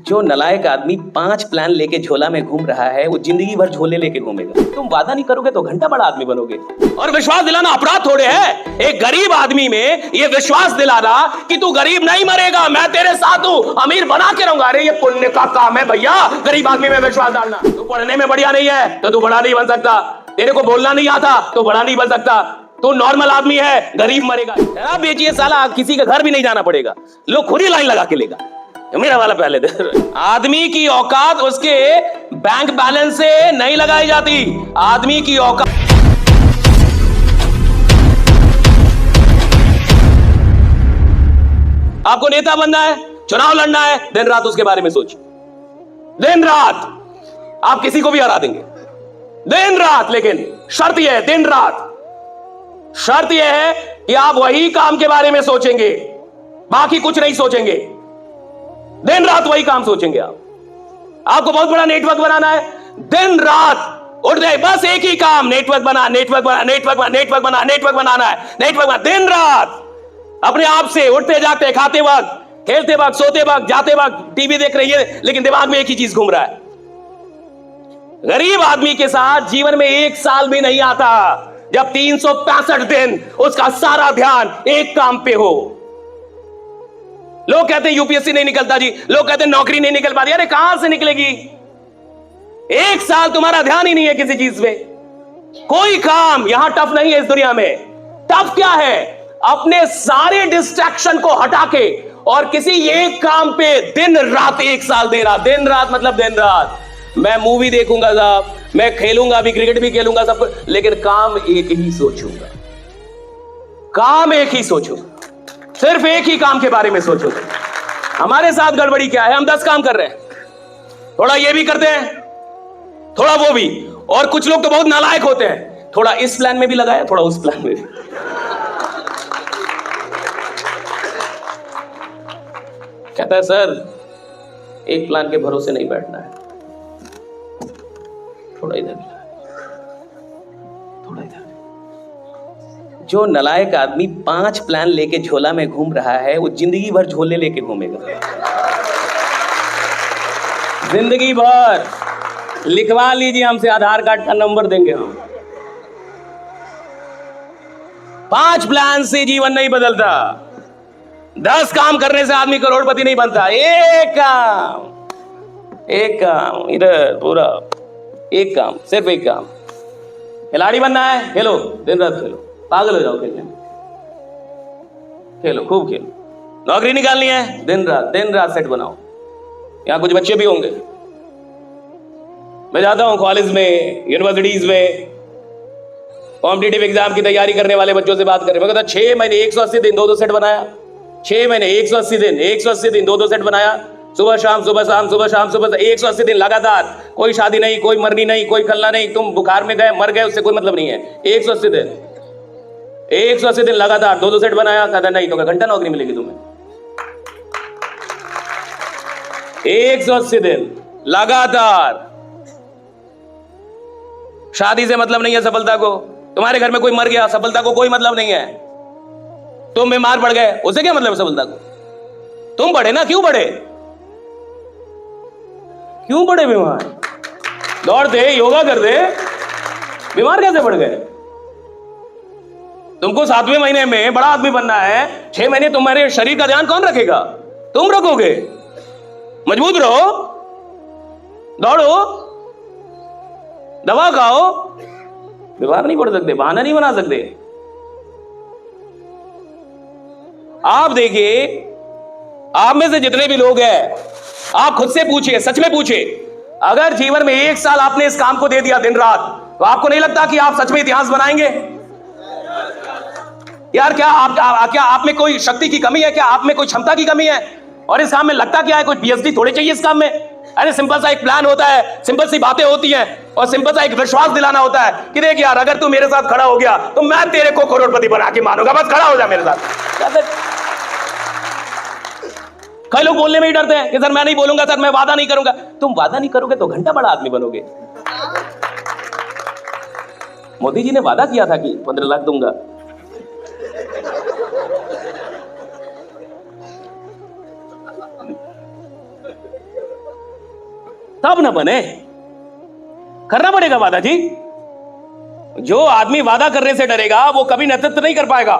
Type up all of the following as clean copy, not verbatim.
जो नलायक आदमी 5 प्लान लेके झोला में घूम रहा है वो जिंदगी भर झोले लेके घूमेगा। तुम वादा नहीं करोगे तो घंटा बड़ा आदमी बनोगे। और विश्वास दिलाना अपराध थोड़े है। एक गरीब आदमी में ये विश्वास दिलाना कि तू गरीब नहीं मरेगा, मैं तेरे साथ हूं, अमीर बना के रहूंगा। अरे ये पुण्य का काम है भैया, गरीब आदमी में विश्वास डालना। तू पढ़ने में बढ़िया नहीं है तो तू बड़ा नहीं बन सकता। तेरे को बोलना नहीं आता तो बड़ा नहीं बन सकता। तो नॉर्मल आदमी है, गरीब मरेगा। शराब बेचिए साला, किसी के घर भी नहीं जाना पड़ेगा, लोग खुद ही लाइन लगा के लेगा। मेरा वाला पहले दे। आदमी की औकात उसके बैंक बैलेंस से नहीं लगाई जाती। आदमी की औकात आपको नेता बनना है, चुनाव लड़ना है, दिन रात उसके बारे में सोचिए। दिन रात आप किसी को भी हरा देंगे, दिन रात। लेकिन शर्त यह है, दिन रात शर्त यह है कि आप वही काम के बारे में सोचेंगे, बाकी कुछ नहीं सोचेंगे। दिन रात वही काम सोचेंगे आप। आपको बहुत बड़ा नेटवर्क बनाना है, दिन रात उठ जाए, बस एक ही काम, नेटवर्क बना, नेटवर्क बना, नेटवर्क बना, नेटवर्क बना, नेटवर्क बनाना है, नेटवर्क बना। दिन रात अपने आप से उठते जागते, खाते वक्त, खेलते वक्त, सोते वक्त, जाते वक्त, टीवी देख रही है, लेकिन दिमाग में एक ही चीज घूम रहा है। गरीब आदमी के साथ जीवन में एक साल भी नहीं आता जब 365 दिन उसका सारा ध्यान एक काम पे हो। लोग कहते हैं यूपीएससी नहीं निकलता जी, लोग कहते हैं नौकरी नहीं निकल पाती। अरे कहां से निकलेगी? एक साल तुम्हारा ध्यान ही नहीं है किसी चीज पे। कोई काम यहां टफ नहीं है इस दुनिया में। टफ क्या है? अपने सारे डिस्ट्रैक्शन को हटा के और किसी एक काम पे दिन रात एक साल दे रहा। दिन रात मतलब दिन रात। मैं मूवी देखूंगा साहब, मैं खेलूंगा, अभी क्रिकेट भी खेलूंगा सब कुछ, लेकिन काम एक ही सोचूंगा। काम एक ही सोचूंगा, सिर्फ एक ही काम के बारे में सोचो। हमारे साथ गड़बड़ी क्या है? हम 10 काम कर रहे हैं, थोड़ा ये भी करते हैं, थोड़ा वो भी। और कुछ लोग तो बहुत नालायक होते हैं, थोड़ा इस प्लान में भी लगाया, थोड़ा उस प्लान में भी। कहता है सर एक प्लान के भरोसे नहीं बैठना है, थोड़ा इधर, थोड़ा इधर। जो नलायक आदमी 5 प्लान लेके झोला में घूम रहा है वो जिंदगी भर झोले लेके घूमेगा। जिंदगी भर। लिखवा लीजिए, हमसे आधार कार्ड का नंबर देंगे हम। 5 प्लान से जीवन नहीं बदलता। 10 काम करने से आदमी करोड़पति नहीं बनता। एक काम इधर, पूरा एक काम, सिर्फ एक काम। खिलाड़ी बनना है, खेलो, दिन रात खेलो, पागल हो जाओ खेलने में, खेलो, खूब खेलो। नौकरी निकालनी है, दिन रात सेट बनाओ। यहां कुछ बच्चे भी होंगे, मैं जाता हूं कॉलेज में, यूनिवर्सिटीज में, कॉम्पिटिटिव एग्जाम की तैयारी करने वाले बच्चों से बात करें। मैं कहता 6 महीने 180 दिन 2-2 सेट बनाया। 6 महीने 180 दिन 2-2 सेट बनाया। सुबह शाम, सुबह शाम, सुबह शाम, सुबह 180 दिन लगातार। कोई शादी नहीं, कोई मरनी नहीं, कोई खलना नहीं। तुम बुखार में गए, मर गए, उससे कोई मतलब नहीं है। 180 दिन 180 दिन लगातार 2-2 सेट बनाया। कहता नहीं तो क्या घंटा नौकरी मिलेगी तुम्हें? 180 दिन लगातार। शादी से मतलब नहीं है सफलता को। तुम्हारे घर में कोई मर गया, सफलता को कोई मतलब नहीं है। तुम बीमार पड़ गए, उसे क्या मतलब है सफलता को? तुम पढ़े ना, क्यों पढ़े? क्यों पढ़े बीमार? दौड़ते, योगा करते, बीमार कैसे पड़ गए? तुमको 7वें महीने में बड़ा आदमी बनना है। 6 महीने तुम्हारे शरीर का ध्यान कौन रखेगा? तुम रखोगे। मजबूत रहो, दौड़ो, दवा खाओ। बीमार नहीं पड़ सकते, बहाना नहीं बना सकते। आप देखिए, आप में से जितने भी लोग हैं, आप खुद से पूछिए, सच में पूछिए, अगर जीवन में 1 साल आपने इस काम को दे दिया दिन रात, तो आपको नहीं लगता कि आप सच में इतिहास बनाएंगे? यार क्या आप में कोई शक्ति की कमी है? क्या आप में कोई क्षमता की कमी है? और इस काम में लगता क्या है? कोई पीएचडी थोड़ी चाहिए इस काम में। अरे सिंपल सा एक प्लान होता है, सिंपल सी बातें होती हैं, और सिंपल सा एक विश्वास दिलाना होता है कि देख यार, अगर तू मेरे साथ खड़ा हो गया तो मैं तेरे को करोड़पति बना के मानूंगा, बस खड़ा हो जा मेरे साथ। कई लोग बोलने में ही डरते हैं कि सर मैं नहीं बोलूंगा, सर मैं वादा नहीं करूंगा। तुम वादा नहीं करोगे तो घंटा बड़ा आदमी बनोगे। मोदी जी ने वादा किया था कि 15 लाख दूंगा। तब ना बने। करना पड़ेगा वादा जी। जो आदमी वादा करने से डरेगा वो कभी नेतृत्व नहीं कर पाएगा।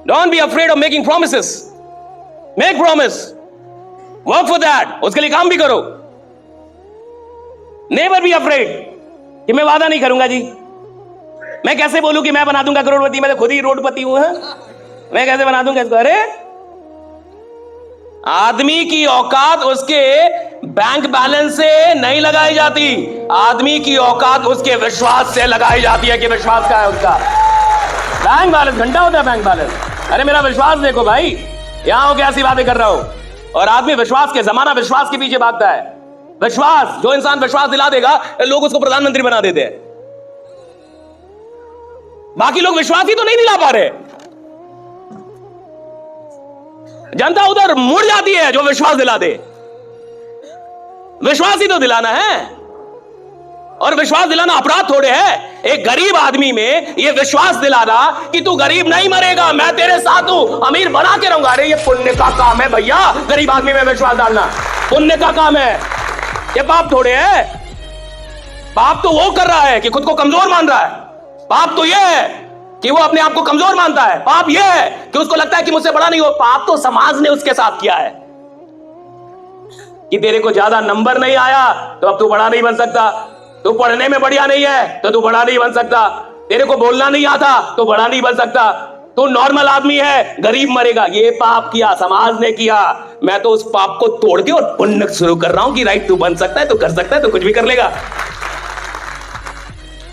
Don't be afraid of making promises. Make promise, work for that, उसके लिए काम भी करो। नेवर बी अफ्रेड कि मैं वादा नहीं करूंगा जी। मैं कैसे बोलूं कि मैं बना दूंगा करोड़पति, मैं तो खुद ही रोडपति हूं। मैं कैसे बना दूंगा इसको? अरे आदमी की औकात उसके बैंक बैलेंस से नहीं लगाई जाती, आदमी की औकात उसके विश्वास से लगाई जाती है कि विश्वास क्या है उसका। बैंक बैलेंस घंटा होता है बैंक बैलेंस। अरे मेरा विश्वास देखो भाई, यहां हो कैसी बातें कर रहा हूं। और आदमी विश्वास के, जमाना विश्वास के पीछे भागता है। विश्वास, जो इंसान विश्वास दिला देगा लोग उसको प्रधानमंत्री बना देते हैं। बाकी लोग विश्वास ही तो नहीं दिला पा रहे। जनता उधर मुड़ जाती है जो विश्वास दिला दे। विश्वास ही तो दिलाना है, और विश्वास दिलाना अपराध थोड़े है। एक गरीब आदमी में ये विश्वास दिलाना कि तू गरीब नहीं मरेगा, मैं तेरे साथ हूं, अमीर बना के रहूंगा, अरे ये पुण्य का काम है भैया। गरीब आदमी में विश्वास डालना पुण्य का काम है, ये पाप थोड़े है। पाप तो वो कर रहा है कि खुद को कमजोर मान रहा है। पाप तो ये है कि वो अपने आप को कमजोर मानता है। पाप ये है कि उसको लगता है कि मुझसे बड़ा नहीं हो। पाप तो समाज ने उसके साथ किया है कि तेरे को ज्यादा नंबर नहीं आया तो अब तू बड़ा नहीं बन सकता, तू पढ़ने में बढ़िया नहीं है तो तू बड़ा नहीं बन सकता, तेरे को बोलना नहीं आता तो बड़ा नहीं बन सकता, तू नॉर्मल आदमी है, गरीब मरेगा। ये पाप किया, समाज ने किया। मैं तो उस पाप को तोड़ के और पुण्य शुरू कर रहा हूं कि राइट, तू बन सकता है, तू कर सकता है, तू कुछ भी कर लेगा।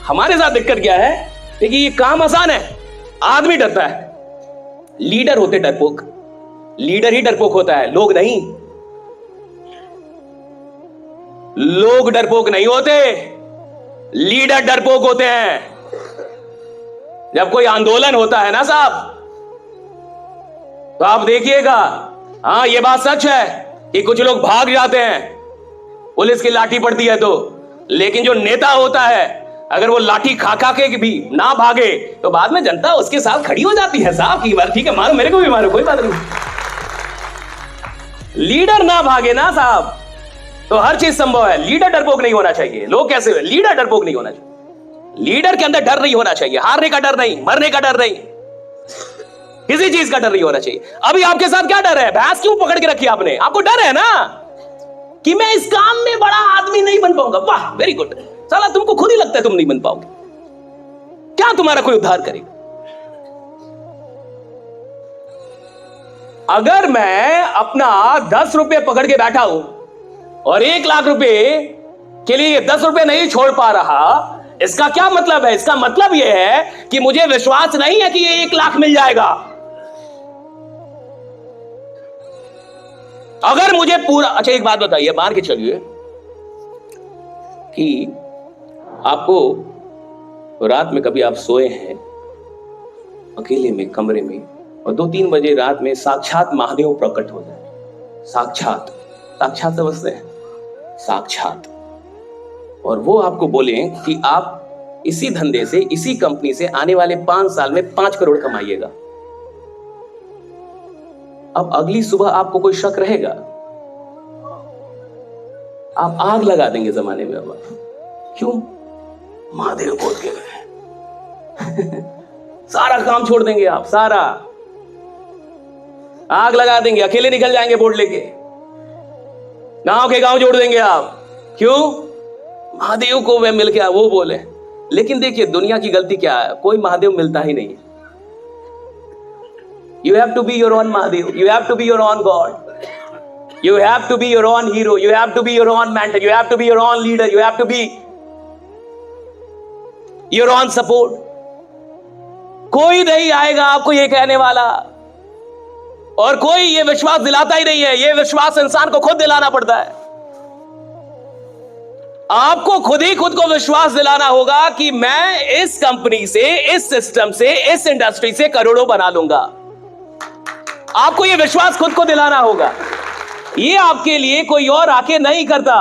हमारे साथ दिक्कत क्या है? देखिए ये काम आसान है, आदमी डरता है। लीडर होते डरपोक, लीडर ही डरपोक होता है, लोग नहीं। लोग डरपोक नहीं होते, लीडर डरपोक होते हैं। जब कोई आंदोलन होता है ना साहब, तो आप देखिएगा, हां ये बात सच है कि कुछ लोग भाग जाते हैं, पुलिस की लाठी पड़ती है तो। लेकिन जो नेता होता है, अगर वो लाठी खा खा के भी ना भागे तो बाद में जनता उसके साथ खड़ी हो जाती है। साहब की बात ठीक है, मारो, मेरे को भी मारो, कोई बात नहीं। लीडर ना भागे ना साहब तो हर चीज संभव है। लीडर डरपोक नहीं होना चाहिए। लोग कैसे हुए? लीडर डरपोक नहीं होना चाहिए। लीडर के अंदर डर नहीं होना चाहिए, हारने का डर नहीं, मरने का डर नहीं, किसी चीज का डर नहीं होना चाहिए। अभी आपके साथ क्या डर है? भैंस क्यों पकड़ के रखी आपने? आपको डर है ना कि मैं इस काम में बड़ा आदमी नहीं बन पाऊंगा। वाह वेरी गुड। साला तुमको खुद ही लगता है तुम नहीं बन पाओगे, क्या तुम्हारा कोई उद्धार करेगा? अगर मैं अपना 10 रुपए पकड़ के बैठा हूं और 1 लाख रुपए के लिए 10 रुपए नहीं छोड़ पा रहा, इसका क्या मतलब है? इसका मतलब यह है कि मुझे विश्वास नहीं है कि ये 1 लाख मिल जाएगा। अगर मुझे पूरा, अच्छा एक बात बताइए, मान के चलिए कि आपको रात में कभी आप सोए हैं अकेले में कमरे में और 2-3 बजे रात में साक्षात महादेव प्रकट हो जाए। साक्षात, साक्षात समझते हैं? साक्षात। और वो आपको बोले कि आप इसी धंधे से, इसी कंपनी से आने वाले 5 साल में 5 करोड़ कमाइएगा। अब अगली सुबह आपको कोई शक रहेगा? आप आग लगा देंगे जमाने में। अब क्यों? महादेव बोल के गए। सारा काम छोड़ देंगे आप, सारा आग लगा देंगे, अकेले निकल जाएंगे बोर्ड लेके, गांव के गांव जोड़ देंगे आप। क्यों? महादेव को वे मिल गया, वो बोले। लेकिन देखिए दुनिया की गलती क्या है, कोई महादेव मिलता ही नहीं। You have to be your own Mahadev. You have to be your own God. You have to be your own hero. You have to be your own mentor. You have to be your own leader. You have to be your own support. कोई नहीं आएगा आपको ये कहने वाला, और कोई ये विश्वास दिलाता ही नहीं है। ये विश्वास इंसान को खुद दिलाना पड़ता है। आपको खुद ही खुद को विश्वास दिलाना होगा कि मैं इस कंपनी से, इस सिस्टम से, इस इंडस्ट्री से करोड़ों बना लूंगा। आपको यह विश्वास खुद को दिलाना होगा। ये आपके लिए कोई और आके नहीं करता।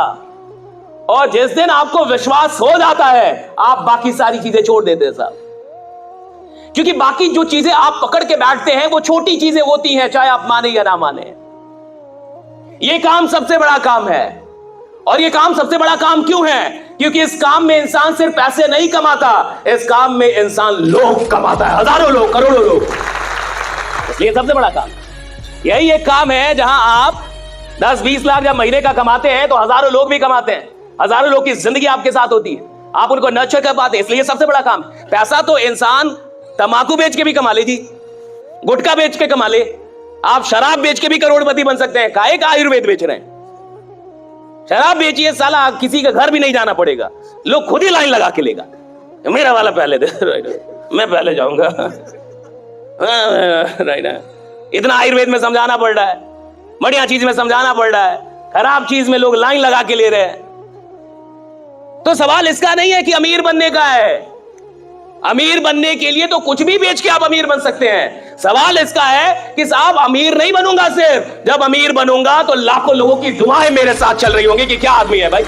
और जिस दिन आपको विश्वास हो जाता है, आप बाकी सारी चीजें छोड़ देते हैं साहब। क्योंकि बाकी जो चीजें आप पकड़ के बैठते हैं वो छोटी चीजें होती हैं, चाहे आप माने या ना माने। ये काम सबसे बड़ा काम है। और ये काम सबसे बड़ा काम क्यों है? क्योंकि इस काम में इंसान सिर्फ पैसे नहीं कमाता, इस काम में इंसान लोग कमाता है, हजारों लोग, करोड़ों लोग। इसलिए सबसे बड़ा काम यही एक काम है जहां आप 10-20 लाख जब महीने का कमाते हैं तो हजारों लोग भी कमाते हैं, हजारों लोग की जिंदगी आपके साथ होती है, आप उनको नर्चर कर पाते हैं। इसलिए सबसे बड़ा काम है। पैसा तो इंसान तंबाकू बेच के भी कमा ले जी, गुटखा बेच के कमा ले, आप शराब बेच के भी करोड़पति बन सकते हैं। काहे का आयुर्वेद बेच रहे हैं? शराब बेचिए, साला किसी का घर भी नहीं जाना पड़ेगा, लोग खुद ही लाइन लगा के लेगा। मेरा वाला पहले दे, मैं पहले जाऊंगा। इतना आयुर्वेद में समझाना पड़ रहा है, बढ़िया चीज में समझाना पड़ रहा है, खराब चीज में लोग लाइन लगा के ले रहे हैं। तो सवाल इसका नहीं है कि अमीर बनने का है, अमीर बनने के लिए तो कुछ भी बेच के आप अमीर बन सकते हैं। सवाल इसका है कि साहब अमीर नहीं बनूंगा, सिर्फ जब अमीर बनूंगा तो लाखों लोगों की दुआएं मेरे साथ चल रही होंगी कि क्या आदमी है भाई।